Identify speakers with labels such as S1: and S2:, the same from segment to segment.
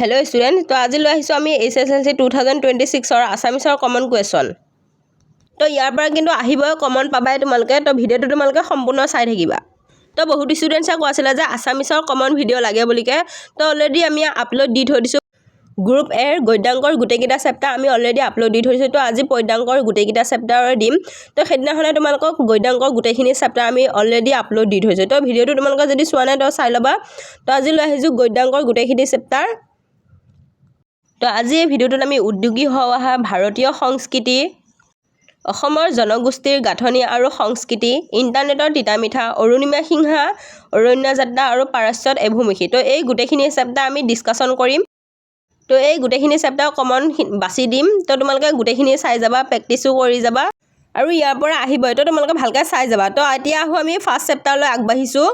S1: Hello students, তো আজি লৈ আহিছো আমি HSLC 2026 ৰ আসামিছৰ কমন কুৱেশ্যন। তো ইয়াৰ পৰা কিন্তু আহিবই কমন পাবাই তোমালোকে, তো ভিডিওটো তোমালোকে সম্পূৰ্ণ চাই থাকিবা। তো বহুত ষ্টুডেন্টছে কৈছিলে যে আসামিছৰ কমন ভিডিও লাগে বুলিকে, তো অলৰেডি আমি আপলোড দি থৈ দিছো। গ্ৰুপ এৰ গদ্যাংকৰ গোটেইকেইটা চেপ্টাৰ আমি অলৰেডি আপলোড দি থৈছো। তো আজি পদ্যাংকৰ গোটেইকেইটা চেপ্টাৰৰ দিম। তো সেইদিনাখনে তোমালোকক গদ্যাংকৰ গোটেইখিনি চেপ্টাৰ আমি অলৰেডি আপলোড দি থৈছো। তো ভিডিওটো তোমালোকে যদি চোৱা নাই তো চাই ল'বা। তো আজি লৈ আহিছো গদ্যাংকৰ গোটেইখিনি চেপ্টাৰ। তো আজি এই ভিডিওটোত আমি উদ্যোগী হোৱা ভাৰতীয় সংস্কৃতি, অসমৰ জনগোষ্ঠীৰ গাঁথনি আৰু সংস্কৃতি, ইণ্টাৰনেটৰ তিতা মিঠা, অৰুণিমা সিংহা, অৰণ্য যাত্ৰা আৰু পাৰস্যত এভূমিষি, তো এই গোটেইখিনি চেপ্টাৰ আমি ডিছকাশ্যন কৰিম। তো এই গোটেইখিনি চেপ্টাৰ কমন বাছি দিম। তো তোমালোকে গোটেইখিনি চাই যাবা, প্ৰেক্টিছো কৰি যাবা আৰু ইয়াৰ পৰা আহিবই। তো তোমালোকে ভালকৈ চাই যাবা। তো এতিয়া আহোঁ আমি ফাৰ্ষ্ট চেপ্টাৰলৈ আগবাঢ়িছোঁ,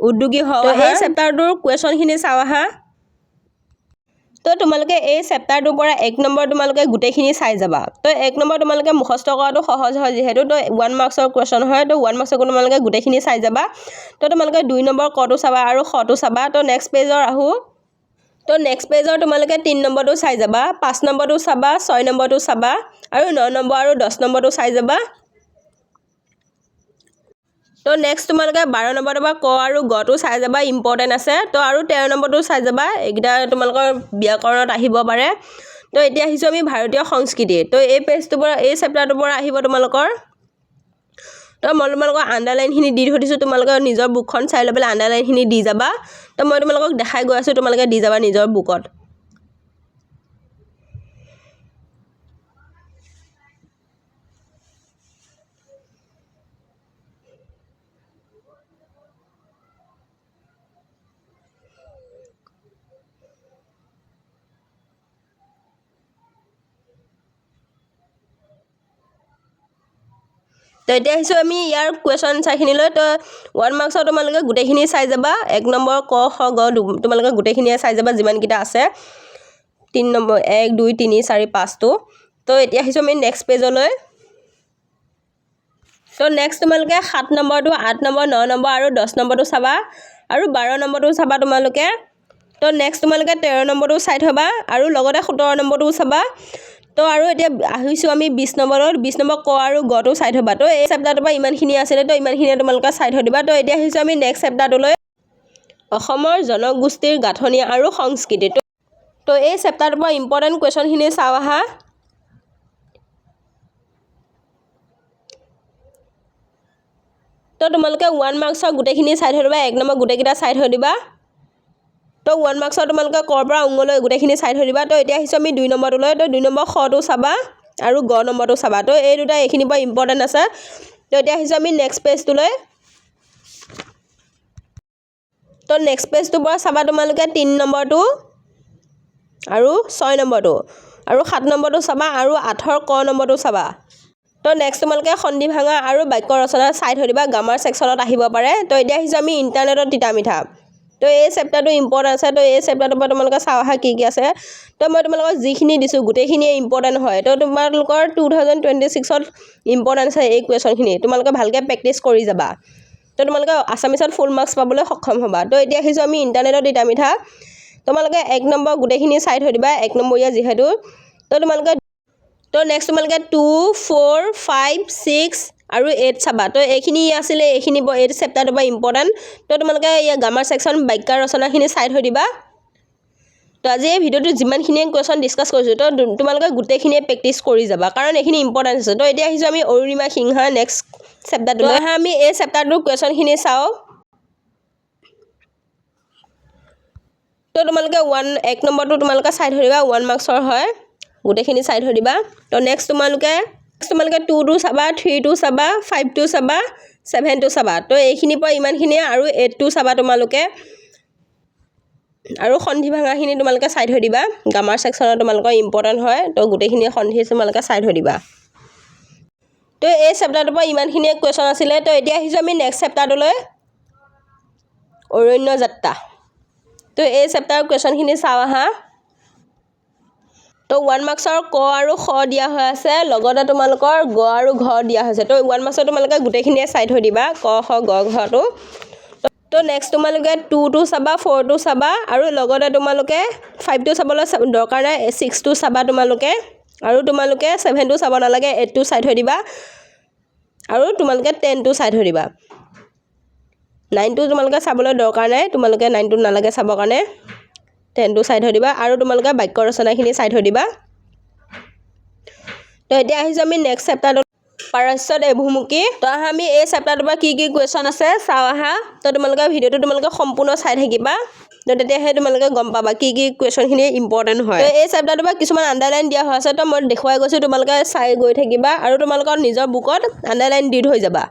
S1: উদ্যোগী হোৱা। এই চেপ্টাৰটোৰ কুৱেশ্যনখিনি চাওঁ আহা। তো তোমালোকে এই চেপ্টাৰটোৰ পৰা 1 নম্বৰ তোমালোকে গোটেইখিনি চাই যাবা। তো 1 নম্বৰ তোমালোকে মুখস্থ কৰাটো সহজ হয় যিহেতু, তো 1 মাৰ্কছৰ কুৱেশ্যন হয়। তো 1 মাৰ্কছৰ তোমালোকে গোটেইখিনি চাই যাবা। তো তোমালোকে 2 নম্বৰ কটো চাবা আৰু খটো চাবা। তো নেক্সট পেজৰ আহোঁ। তো নেক্সট পেজৰ তোমালোকে 3 নম্বৰটো চাই যাবা, 5 নম্বৰটো চাবা, 6 নম্বৰটো চাবা আৰু 9 নম্বৰ আৰু 10 নম্বৰটো চাই যাবা। তো নেক্সট তোমালোকে 12 নম্বৰৰ পৰা ক আৰু গটো চাই যাবা, ইম্পৰ্টেণ্ট আছে। তো আৰু 13 নম্বৰটো চাই যাবা, এইকেইটা তোমালোকৰ ব্যাকৰণত আহিব পাৰে। তো এতিয়া আহিছোঁ আমি ভাৰতীয় সংস্কৃতি। তো এই পেজটোৰ পৰা এই চেপ্টাৰটোৰ পৰা আহিব তোমালোকৰ। তো মই তোমালোকৰ আণ্ডাৰলাইনখিনি দি থৈ দিছোঁ, তোমালোকে নিজৰ বুকখন চাই লৈ পেলাই আণ্ডাৰলাইনখিনি দি যাবা। তো মই তোমালোকক দেখাই গৈ আছোঁ, তোমালোকে দি যাবা নিজৰ বুকত। তো এতিয়া আহিছোঁ আমি ইয়াৰ কুৱেশ্যন আনচাৰখিনিলৈ। তো 1 মাৰ্কছৰ তোমালোকে গোটেইখিনি চাই যাবা। 1 নম্বৰ ক খ গ তোমালোকে গোটেইখিনিয়ে চাই যাবা যিমানকেইটা আছে। 3 নম্বৰ 1 2 3 4 5টো। তো এতিয়া আহিছোঁ আমি নেক্সট পেজলৈ। তো নেক্সট তোমালোকে 7 নম্বৰটো, 8 নম্বৰ, 9 নম্বৰ আৰু 10 নম্বৰটো চাবা আৰু 12 নম্বৰটো চাবা তোমালোকে। তো নেক্সট তোমালোকে 13 নম্বৰটো চাই থবা আৰু লগতে 17 নম্বৰটো চাবা। তো আৰু এতিয়া আহিছোঁ আমি 20 নম্বৰত, 20 নম্বৰ ক আৰু গটো চাই থবা। তো এই চেপ্টাৰটোৰ পৰা ইমানখিনি আছিলে, তো ইমানখিনিয়ে তোমালোকে চাই থৈ দিবা। তো এতিয়া আহিছোঁ আমি নেক্সট চেপ্টাৰটোলৈ, অসমৰ জনগোষ্ঠীৰ গাঁথনি আৰু সংস্কৃতি। তো এই চেপ্টাৰটোৰ পৰা ইম্পৰ্টেণ্ট কুৱেশ্যনখিনি চাওঁ আহা। তো তোমালোকে 1 মাৰ্কছৰ গোটেইখিনি চাই থৈ দিবা, 1 নম্বৰ গোটেইকেইটা চাই থৈ দিবা। তো 1 মাৰ্কছৰ তোমালোকে কৰ পৰা অংগলৈ গোটেইখিনি চাই থৈ দিবা। তো এতিয়া আহিছোঁ আমি 2 নম্বৰটোলৈ। তো 2 নম্বৰ খটো চাবা আৰু গ নম্বৰটো চাবা। তো এই দুটা এইখিনিৰ পৰা ইম্পৰ্টেণ্ট আছে। তো এতিয়া আহিছোঁ আমি নেক্সট পেজটোলৈ। তো নেক্সট পেজটোৰ পৰা চাবা তোমালোকে 3 নম্বৰটো আৰু 6 নম্বৰটো আৰু 7 নম্বৰটো চাবা আৰু 8ৰ ক নম্বৰটো চাবা। তো নেক্সট তোমালোকে সন্ধি ভাঙা আৰু বাক্য ৰচনা চাই থৈ দিবা, গ্ৰামাৰ ছেকশ্যনত আহিব পাৰে। তো এতিয়া আহিছোঁ আমি ইণ্টাৰনেটৰ তিতা মিঠা। তো এই চেপ্টাৰটো ইম্পৰ্টেণ্ট আছে। তো এই চেপ্টাৰটোৰ পৰা তোমালোকে চাওঁ আহা কি কি আছে। তো মই তোমালোকক যিখিনি দিছোঁ গোটেইখিনিয়ে ইম্পৰ্টেণ্ট হয়। তো তোমালোকৰ 2026ত ইম্পৰ্টেণ্ট আছে এই কুৱেশ্যনখিনি, তোমালোকে ভালকৈ প্ৰেক্টিছ কৰি যাবা। তো তোমালোকে আছামিছত ফুল মাৰ্কছ পাবলৈ সক্ষম হ'বা। তো এতিয়া আহিছোঁ আমি ইণ্টাৰনেটৰ তিতা মিঠা। তোমালোকে 1 নম্বৰ গোটেইখিনি চাই থৈ দিবা, 1 নম্বৰীয়া যিহেতু। তো তোমালোকে নেক্সট তোমালোকে 2, 4, 5, 6 আৰু 8 চাবা। তো এইখিনি আছিলে, এইখিনি এই চেপ্টাৰটোৰ পৰা ইম্পৰ্টেণ্ট। তো তোমালোকে ইয়াৰ গ্ৰামাৰ ছেকশ্যন বাক্য ৰচনাখিনি চাই থৈ দিবা। তো আজি এই ভিডিঅ'টোত যিমানখিনিয়ে কুৱেশ্যন ডিছকাছ কৰিছোঁ, তো তোমালোকে গোটেইখিনিয়ে প্ৰেক্টিছ কৰি যাবা, কাৰণ এইখিনি ইম্পৰ্টেণ্ট আছে। তো এতিয়া আহিছোঁ আমি অৰুণিমা সিংহা নেক্সট চেপ্টাৰটোলৈ। আমি এই চেপ্টাৰটোৰ কুৱেশ্যনখিনি চাওঁ। তো তোমালোকে 1 নম্বৰটো তোমালোকে চাই থৈ দিবা, 1 মাৰ্কছৰ হয়, গোটেইখিনি চাই থৈ দিবা। তো নেক্সট তোমালোকে 2টো চাবা, 3টো চাবা, 5টো চাবা, 7টো চাবা। তো এইখিনিৰ পৰা ইমানখিনিয়ে আৰু 8টো চাবা তোমালোকে আৰু সন্ধি ভাঙাখিনি তোমালোকে চাই থৈ দিবা, গ্ৰামাৰ ছেকশ্যনত তোমালোকৰ ইম্পৰ্টেণ্ট হয়। তো গোটেইখিনি সন্ধি তোমালোকে চাই থৈ দিবা। তো এই চেপ্টাৰটোৰ পৰা ইমানখিনিয়ে কুৱেশ্যন আছিলে। তো এতিয়া আহিছোঁ আমি নেক্সট চেপ্টাৰটোলৈ, অৰণ্য যাত্ৰা। তো এই চেপ্টাৰৰ কুৱেশ্যনখিনি চাওঁ আহা। তো 1 মাৰ্কছৰ ক আৰু খ দিয়া হৈ আছে, লগতে তোমালোকৰ গ আৰু ঘ দিয়া হৈছে। তো 1 মাৰ্কছৰ তোমালোকে গোটেইখিনিয়ে চাই থৈ দিবা, ক খ গ ঘটো। তো নেক্সট তোমালোকে 2টো চাবা 4টো চাবা আৰু লগতে তোমালোকে 5টো চাবলৈ দৰকাৰ নাই 6টো চাবা তোমালোকে আৰু তোমালোকে 7টো চাব নালাগে 8টো চাই থৈ দিবা আৰু তোমালোকে 10টো চাই থৈ দিবা 9টো তোমালোকে চাবলৈ দৰকাৰ নাই তোমালোকে 9টো নালাগে চাবৰ কাৰণে 10টো চাই থৈ দিবা আৰু তোমালোকে বাক্য ৰচনাখিনি চাই থৈ দিবা তো এতিয়া আহিছো আমি নেক্সট চেপ্টাৰটো পাৰস্যত এভুমুখী তো আমি এই চেপ্টাৰটোৰ পৰা কি কুৱেশ্যন আছে চাওঁ আহা তো তোমালোকে ভিডিঅ'টো তোমালোকে সম্পূৰ্ণ চাই থাকিবা তো তেতিয়াহে তোমালোকে গম পাবা কি কুৱেশ্যনখিনি ইম্পৰ্টেণ্ট হয় তো এই চেপ্টাৰটোৰ পৰা কিছুমান আণ্ডাৰলাইন দিয়া হৈ আছে তো মই দেখুৱাই গৈছোঁ তোমালোকে চাই গৈ থাকিবা আৰু তোমালোকৰ নিজৰ বুকত আণ্ডাৰলাইন দি থৈ যাবা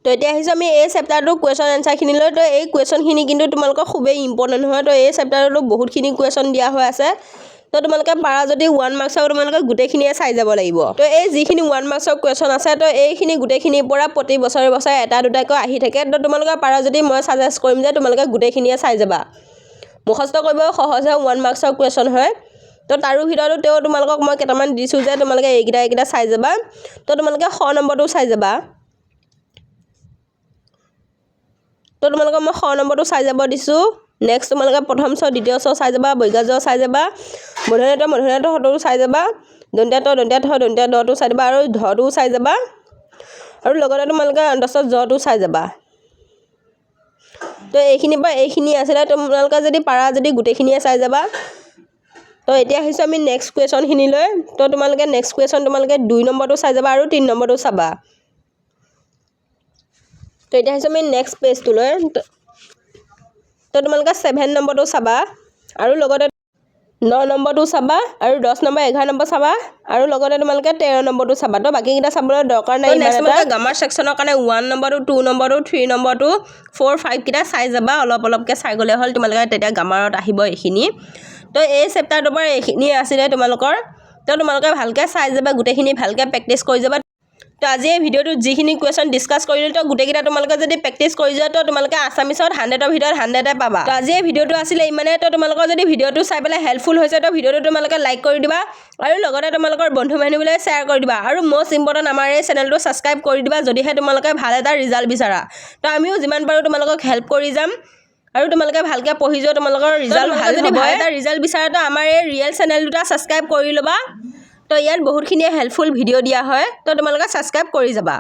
S1: তো এতিয়া আহিছোঁ আমি এই চেপ্টাৰটো কুৱেশ্যন এনচাৰখিনিলৈ তো এই কুৱেশ্যনখিনি কিন্তু তোমালোকৰ খুবেই ইম্পৰ্টেণ্ট হয় তো এই চেপ্টাৰটো বহুতখিনি কুৱেশ্যন দিয়া হৈ আছে তো তোমালোকে পাৰা যদি 1 মাৰ্কছৰ তোমালোকে গোটেইখিনিয়ে চাই যাব লাগিব তো এই যিখিনি 1 মাৰ্কছৰ কুৱেশ্যন আছে তো এইখিনি গোটেইখিনিৰ পৰা প্ৰতি বছৰে বছৰে এটা দুটাকৈ আহি থাকে তো তোমালোকে পাৰা যদি মই ছাজেষ্ট কৰিম যে তোমালোকে গোটেইখিনিয়ে চাই যাবা মুখস্থ কৰিব সহজ হয় 1 মাৰ্কছৰ কুৱেশ্যন হয় তো তাৰো ভিতৰতো তেওঁ তোমালোকক মই কেইটামান দিছোঁ যে তোমালোকে এইকেইটা চাই যাবা তো তোমালোকে শ নম্বৰটো চাই যাবা তো তোমালোকক মই শ নম্বৰটো চাই যাব দিছোঁ নেক্সট তোমালোকে প্ৰথম ছ দ্বিতীয় ছ চাই যাবা বৈগাজ চাই যাবা মধুনাথ হটোও চাই যাবা দন্ত্যাত দটো চাই যাবা আৰু ধটোও চাই যাবা আৰু লগতে তোমালোকে অন্তস্থ জটো চাই যাবা তো এইখিনিৰ পৰা এইখিনি আছিলে তোমালোকে যদি পাৰা যদি গোটেইখিনিয়ে চাই যাবা তো এতিয়া আহিছোঁ আমি নেক্সট কুৱেশ্যনখিনিলৈ তো তোমালোকে নেক্সট কুৱেশ্যন তোমালোকে 2 নম্বৰটো চাই যাবা আৰু 3 নম্বৰটো চাবা তো এতিয়া আহিছোঁ আমি নেক্সট পেজটোলৈ তো তোমালোকে 7 নম্বৰটো চাবা আৰু লগতে 9 নম্বৰটো চাবা আৰু 10 নম্বৰ 11 নম্বৰ চাবা আৰু লগতে তোমালোকে 13 নম্বৰটো চাবা তো বাকীকেইটা চাবলৈ দৰকাৰ নাই নেক্সট তোমালোকে গ্ৰামাৰ ছেকশ্যনৰ কাৰণে 1 নম্বৰটো 2 নম্বৰটো 3 নম্বৰটো 4 5 কেইটা চাই যাবা অলপকৈ চাই গ'লে হ'ল তোমালোকে তেতিয়া গ্ৰামাৰত আহিব এইখিনি তো এই চেপ্টাৰটোৰ পৰা এইখিনি আছিলে তোমালোকৰ তো তোমালোকে ভালকৈ চাই যাবা গোটেইখিনি ভালকৈ প্ৰেক্টিছ কৰি যাবা তো আজি এই ভিডিঅ'টোত যিখিনি কুৱেশ্যন ডিছকাছ কৰিলোঁ তো গোটেইকেইটা তোমালোকে যদি প্ৰেক্টিছ কৰি যোৱা তো তোমালোকে আছামিছত 100ৰ ভিতৰত 100 পাবা তো আজি এই ভিডিঅ'টো আছিলে ইমানে তো তোমালোকৰ যদি ভিডিঅ'টো চাই পেলাই হেল্পফুল হৈছে তো ভিডিঅ'টো তোমালোকে লাইক কৰি দিবা আৰু লগতে তোমালোকৰ বন্ধু বান্ধৱীলৈ শ্বেয়াৰ কৰি দিবা আৰু মষ্ট ইম্পৰ্টেণ্ট আমাৰ এই চেনেলটো ছাবস্ক্ৰাইব কৰি দিবা যদিহে তোমালোকে ভাল এটা ৰিজাল্ট বিচাৰা তো আমিও যিমান পাৰোঁ তোমালোকক হেল্প কৰি যাম আৰু তোমালোকে ভালকৈ পঢ়ি যোৱা তোমালোকৰ ৰিজাল্ট ভাল যদি ভাল এটা ৰিজাল্ট বিচাৰা তো আমাৰ এই ৰিয়েল চেনেল দুটা ছাবস্ক্ৰাইব কৰি ল'বা তো ইয়াত বহুতখিনি হেল্পফুল ভিডিঅ' দিয়া হয় তো তোমালোকে ছাবস্ক্ৰাইব কৰি যাবা